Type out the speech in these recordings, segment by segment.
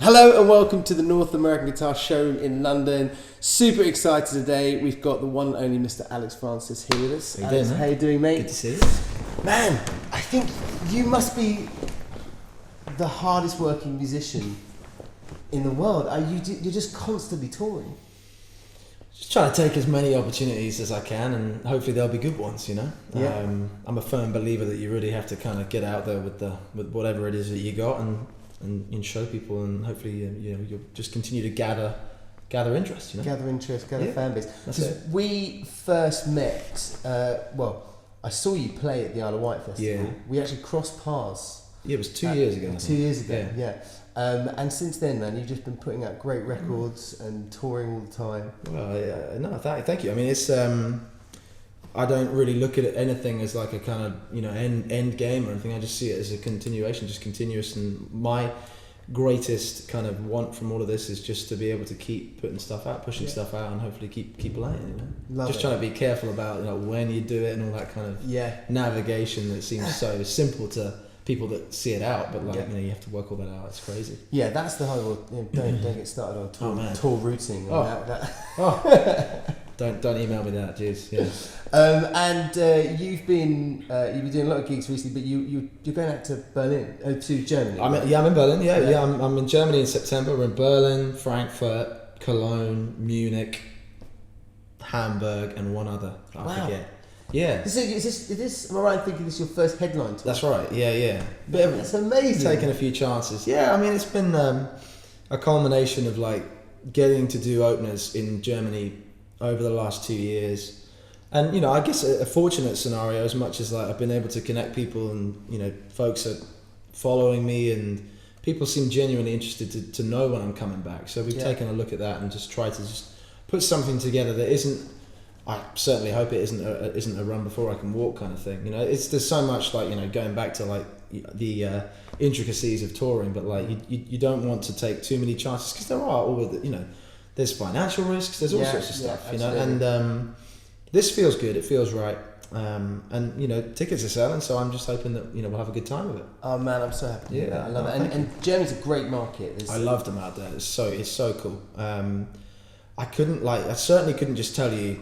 Hello and welcome to the North American Guitar Showroom in London. Super excited today. We've got the one and only Mr. Alex Francis here with us. How you doing, man? How you doing, mate? Good to see you. Man, I think you must be the hardest working musician in the world. You're just constantly touring. Just trying to take as many opportunities as I can, and hopefully they'll be good ones. You know, Yeah. I'm a firm believer that you really have to kind of get out there with whatever it is that you got, and show people, and hopefully you'll just continue to gather interest. You know, Gather interest, gather fan base. That's Because it. we first met, I saw you play at the Isle of Wight Festival. Yeah. We actually crossed paths. Yeah, it was 2 years ago. I 2 think. years ago, Yeah. yeah. And since then, man, you've just been putting out great records and touring all the time. Well, no, thank you. I mean, it's I don't really look at anything as like a kind of end game or anything. I just see it as a continuation, just continuous. And my greatest kind of want from all of this is just to be able to keep putting stuff out, pushing stuff out, and hopefully keep playing. Love just it. trying to be careful about when you do it and all that kind of navigation that seems so simple to people that see it out, but you have to work all that out. It's crazy. Yeah, that's the hard one. Don't get started on tour routing. Don't email me that, jeez. Yeah. You've been doing a lot of gigs recently, but you're going out to Berlin, to Germany. I'm in Berlin. Yeah. I'm in Germany in September. We're in Berlin, Frankfurt, Cologne, Munich, Hamburg, and one other. I forget. Yeah. Is this? Am I right in thinking this is your first headline tour? That's right. Yeah. That's amazing. Taking a few chances. Yeah. I mean, it's been a culmination of getting to do openers in Germany over the last 2 years, and I guess a fortunate scenario as much as I've been able to connect people, and folks are following me, and people seem genuinely interested to know when I'm coming back. So we've taken a look at that and just tried to just put something together that isn't. I certainly hope it isn't a run before I can walk kind of thing. There's so much going back to the intricacies of touring, but you don't want to take too many chances, because there are all the there's financial risks, there's all sorts of stuff, and this feels good, it feels right, and tickets are selling, so I'm just hoping that we'll have a good time with it. Oh man, I'm so happy. Yeah, I love it, and Germany's a great market. I loved them out there. It's so cool. I certainly couldn't just tell you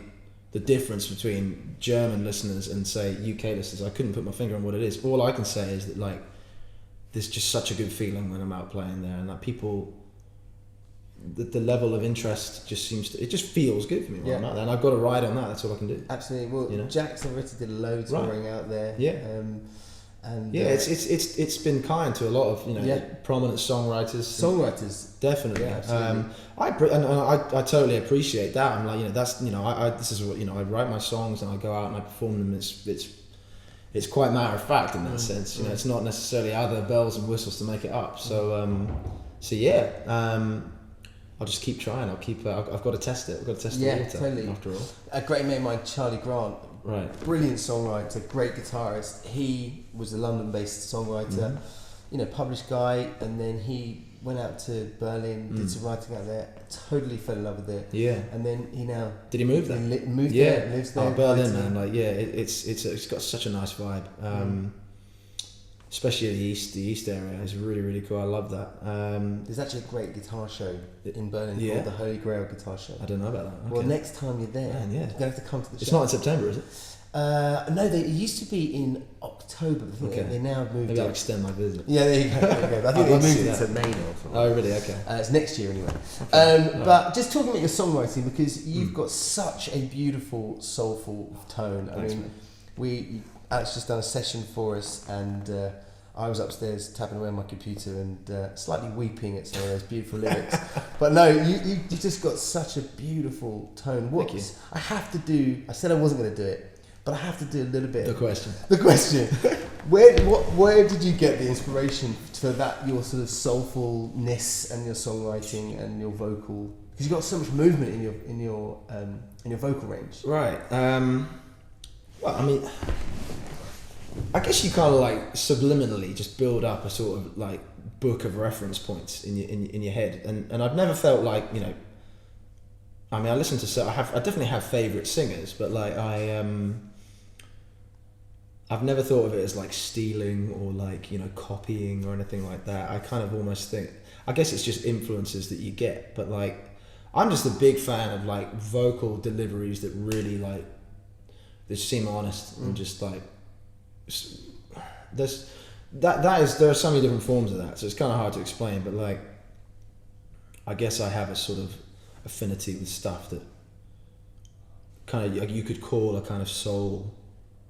the difference between German listeners and say UK listeners. I couldn't put my finger on what it is. All I can say is that there's just such a good feeling when I'm out playing there, and people. The level of interest just it just feels good for me when I'm out there, and I've got to ride on that. That's all I can do. Absolutely. Well, Jackson Ritter did a load touring out there. Yeah. It's been kind to a lot of prominent songwriters. Definitely. Yeah, I totally appreciate that. I'm that's this is what I write my songs and I go out and I perform them. It's quite matter of fact in that sense. It's not necessarily other bells and whistles to make it up. I'll just keep trying. I've got to test it. I've got to test the water. Totally. After all, a great mate of mine, Charlie Grant, brilliant songwriter, great guitarist. He was a London-based songwriter, published guy, and then he went out to Berlin, did some writing out there, totally fell in love with it. Yeah. And then he now did he move there? Moved there, lives there. Berlin, man. It's got such a nice vibe. Especially the east area is really, really cool. I love that. There's actually a great guitar show in Berlin called the Holy Grail Guitar Show. I don't know about that. Okay. Well, next time you're there, you're going to have to come to the show. It's not in September, is it? No, it used to be in October. I think they now moved. Maybe I'll extend my visit. Yeah, there you go. I think they moved it to May or something. Oh, really? Okay. It's next year anyway. But just talking about your songwriting, because you've got such a beautiful, soulful tone. Thanks, Alex just done a session for us, and I was upstairs tapping away on my computer and slightly weeping at some of those beautiful lyrics. But no, you just got such a beautiful tone. Thank you. I have to do. I said I wasn't going to do it, but I have to do a little bit. The question. Where did you get the inspiration for that? Your sort of soulfulness and your songwriting and your vocal, because you've got so much movement in your vocal range. Right. Well, I mean, I guess you kind of subliminally just build up a sort of book of reference points in your head, and I've never felt I listen to I definitely have favourite singers, but I've never thought of it as stealing or copying or anything like that. I kind of almost think I guess it's just influences that you get. But like, I'm just a big fan of like vocal deliveries that really like, they seem honest and just like, there are so many different forms of that, so it's kind of hard to explain, but like, I guess I have a sort of affinity with stuff that kind of, like, you could call a kind of soul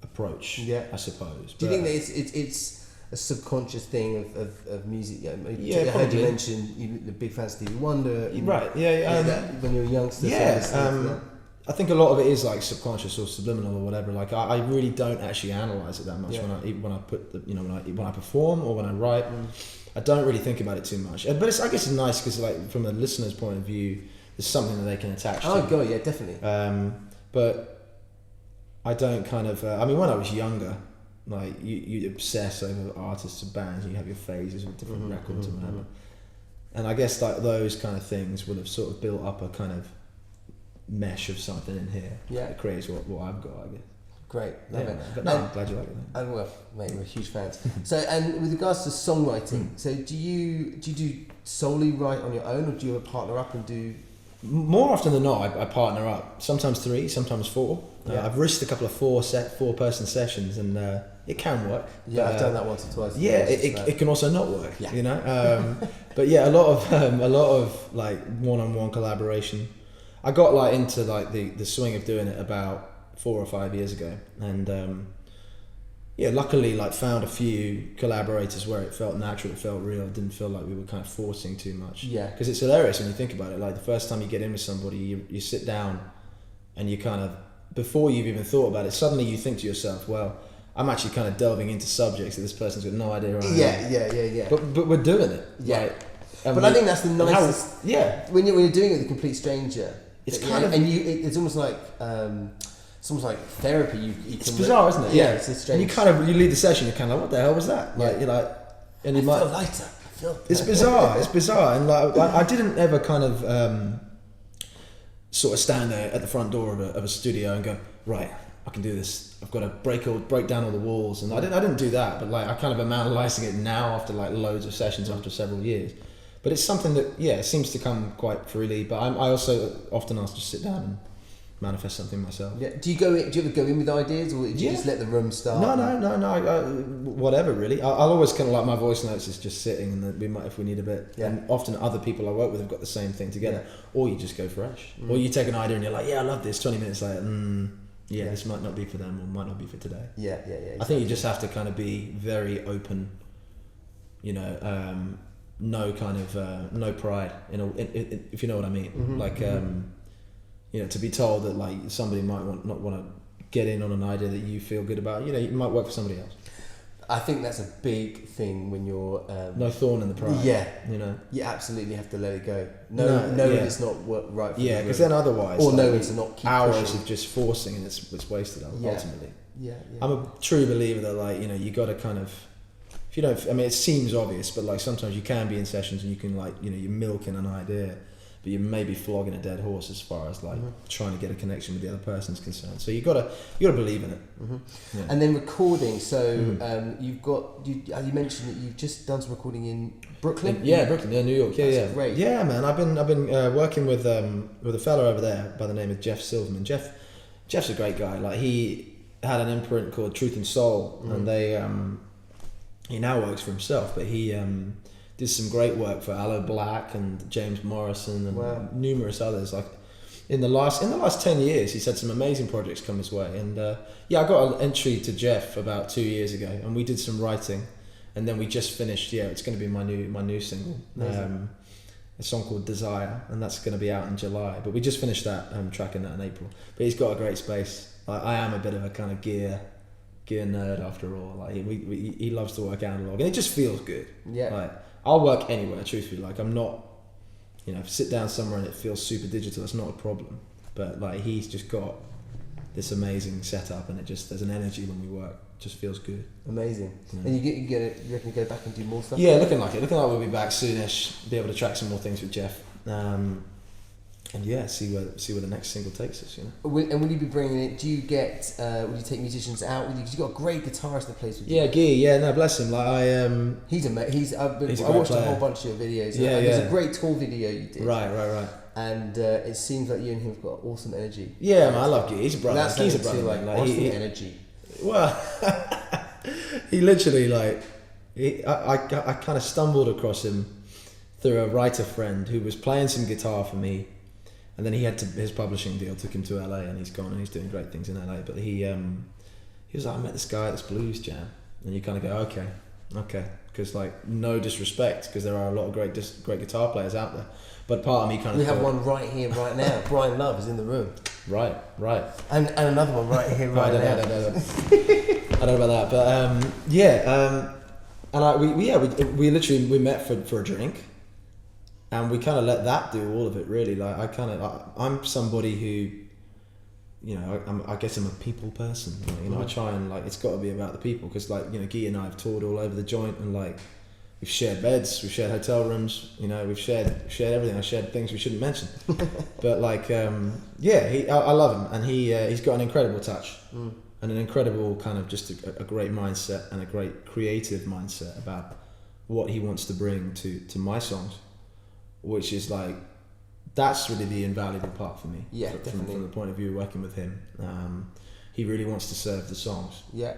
approach, I suppose. Do you think that it's a subconscious thing of music? Yeah, I heard you mention the big fans of Stevie Wonder. Right, that when you were a youngster. I think a lot of it is like subconscious or subliminal or whatever. Like I really don't actually analyze it that much when I put the, when I perform or when I write. I don't really think about it too much. But I guess it's nice because like from a listener's point of view, there's something that they can attach to. Oh god, yeah, definitely. But I don't kind of. I mean, when I was younger, like you obsess over artists and bands. And you have your phases with different records and whatever. And I guess like those kind of things would have sort of built up a kind of mesh of something in here that creates what I've got, I guess. Great, love it. But no, I'm glad you like it. And well, mate, we're huge fans. So, and with regards to songwriting, so do you do solely write on your own, or do you have a partner up and do? More often than not, I partner up. Sometimes 3, sometimes 4. I've risked a couple of 4-person sessions, and it can work. Yeah, I've done that once or twice. Yeah, it can also not work. Yeah. You know, but yeah, a lot of like one-on-one collaboration. I got like into like the swing of doing it about 4 or 5 years ago, and luckily like found a few collaborators where it felt natural, it felt real, it didn't feel like we were kind of forcing too much. Yeah. Because it's hilarious when you think about it. Like the first time you get in with somebody, you sit down, and you kind of, before you've even thought about it, suddenly you think to yourself, well, I'm actually kind of delving into subjects that this person's got no idea around. Yeah. But we're doing it. Yeah. Like, but I think that's the nicest. When you're doing it with a complete stranger. It's kind of, and it's almost like therapy. It's bizarre, isn't it? Yeah, it's a strange. And you lead the session, you're kind of like, what the hell was that? Like you're like, and you I feel lighter. It's bizarre. It's bizarre, and like I didn't ever kind of sort of stand there at the front door of a studio and go, right, I can do this. I've got to break down all the walls, and I didn't do that. But like I kind of am analysing it now after like loads of sessions after several years. But it's something that, it seems to come quite freely. But I also often ask to sit down and manifest something myself. Yeah. Do you ever go in with ideas, or do you just let the room start? No. Whatever, really. I'll always kind of like my voice notes is just sitting, and then we might, if we need a bit. Yeah. And often other people I work with have got the same thing together. Yeah. Or you just go fresh. Or you take an idea and you're like, I love this. 20 minutes later, this might not be for them, or might not be for today. Yeah. Exactly. I think you just have to kind of be very open. No kind of no pride if you know what I mean. Like to be told that like somebody might not want to get in on an idea that you feel good about, it might work for somebody else. I think that's a big thing when you're no thorn in the pride. You absolutely have to let it go. No, it's not right for you. Because then otherwise, or no, it's not keep hours pushing. of just forcing, and it's wasted ultimately. Yeah. I'm a true believer that like you got to kind of, if you don't, I mean, it seems obvious, but like sometimes you can be in sessions and you can like, you're milking an idea, but you may be flogging a dead horse as far as like trying to get a connection with the other person's concerned. So you gotta believe in it. Yeah. And then recording. So you mentioned that you've just done some recording in Brooklyn. Brooklyn, New York. That's great. Yeah, man. I've been working with a fella over there by the name of Jeff Silverman. Jeff's a great guy. Like he had an imprint called Truth and Soul, and they. He now works for himself, but he did some great work for Aloe Black and James Morrison and numerous others. Like in the last 10 years, he's had some amazing projects come his way. And I got an entry to Jeff about 2 years ago, and we did some writing, and then we just finished. It's going to be my new single, a song called Desire, and that's going to be out in July. But we just finished that, tracking that in April. But he's got a great space. Like I am a bit of a kind of gear nerd after all. Like he loves to work analog, and it just feels good. Like I'll work anywhere, truthfully. Like I'm not, sit down somewhere and it feels super digital, it's not a problem. But like he's just got this amazing setup, and there's an energy when we work. It just feels good. Amazing. And you reckon you go back and do more stuff? Yeah, looking like we'll be back soonish. Be able to track some more things with Jeff. and yeah, see where the next single takes us. You know. And will you be bringing it? Do you get? Will you take musicians out with you? Because you've got a great guitarist that plays with you. Yeah, Guy. Yeah, no, bless him. Like he's he's I watched player. a whole bunch of your videos. Yeah, There's a great tour video you did. Right. And it seems like you and him have got awesome energy. Yeah, man, I love Guy. He's a brother. He's a brother. Like what's the energy? Well, he literally I kind of stumbled across him through a writer friend who was playing some guitar for me, and then his publishing deal took him to LA, and he's gone and he's doing great things in LA. But he was like, I met this guy at this blues jam, and you kind of go, okay, because like no disrespect, because there are a lot of great guitar players out there, but part of me kind of we have one right here, right now. Brian Love is in the room. Right, and another one right here, right now. I don't know about that, but and we literally met for a drink. And we kind of let that do all of it, really. Like I'm somebody who, you know, I guess I'm a people person. You know, I try and like it's got to be about the people, because like, you know, Guy and I have toured all over the joint, and like we've shared beds, we've shared hotel rooms, you know, we've shared everything. I shared things we shouldn't mention, but like I love him, and he's got an incredible touch and an incredible kind of just a great mindset and a great creative mindset about what he wants to bring to my songs. Which is like, that's really the invaluable part for me. Yeah, definitely. From the point of view of working with him, he really wants to serve the songs. Yeah,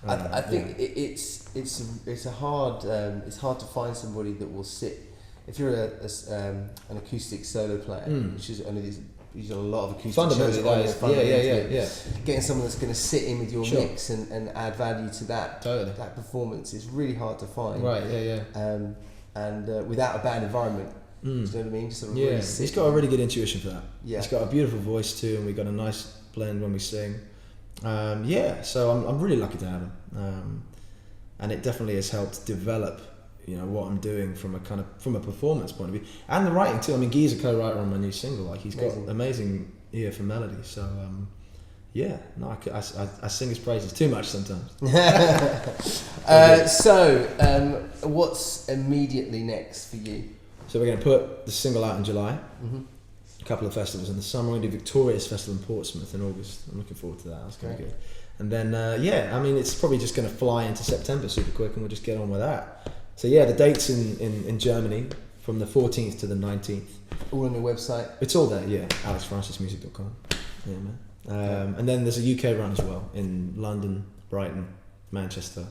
I think it's hard to find somebody that will sit. If you're an acoustic solo player, which is only these are a lot of acoustic shows. Yeah. Getting someone that's going to sit in with your mix and add value to that that performance is really hard to find. Right. Yeah. And without a bad environment. Do you know what I mean? Just sort of really he's got a really good intuition for that. Yeah, he's got a beautiful voice too, and we got a nice blend when we sing. So I'm really lucky to have him, and it definitely has helped develop, you know, what I'm doing from a performance point of view, and the writing too. I mean, Guy's a co-writer on my new single. Like he's got amazing ear for melody. So I sing his praises too much sometimes. What's immediately next for you? So we're going to put the single out in July. A couple of festivals in the summer. We're going to do Victorious Festival in Portsmouth in August. I'm looking forward to that. That's going to be good. And then I mean, it's probably just going to fly into September super quick, and we'll just get on with that. So yeah, the dates in Germany from the 14th to the 19th. All on your website? It's all there, yeah. AlexFrancisMusic.com. Yeah, man. And then there's a UK run as well in London, Brighton, Manchester,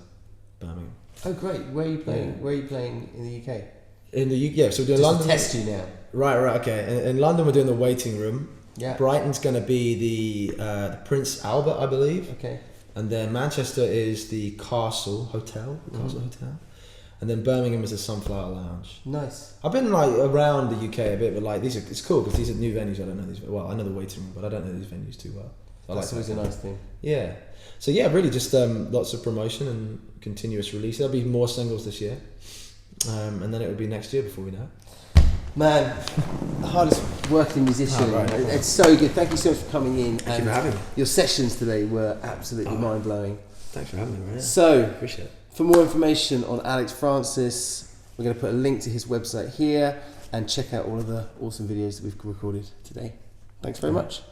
Birmingham. Oh great! Where are you playing? Yeah. Where are you playing in the UK? In the UK, so we're doing London. To test you now. Right, okay. In London, we're doing the Waiting Room. Yeah. Brighton's going to be the Prince Albert, I believe. Okay. And then Manchester is the Castle Hotel. And then Birmingham is the Sunflower Lounge. Nice. I've been like around the UK a bit, but like it's cool because these are new venues. I don't know these. Well, I know the Waiting Room, but I don't know these venues too well. That's always a nice thing. Yeah. So yeah, really just lots of promotion and continuous release. There'll be more singles this year. And then it would be next year before we know. Man, the hardest working musician. Right. It's so good. Thank you so much for coming in. Thank you for having me. Your sessions today were absolutely mind-blowing. Thanks for having me, man. So, appreciate it. For more information on Alex Francis, we're going to put a link to his website here, and check out all of the awesome videos that we've recorded today. Thanks very much.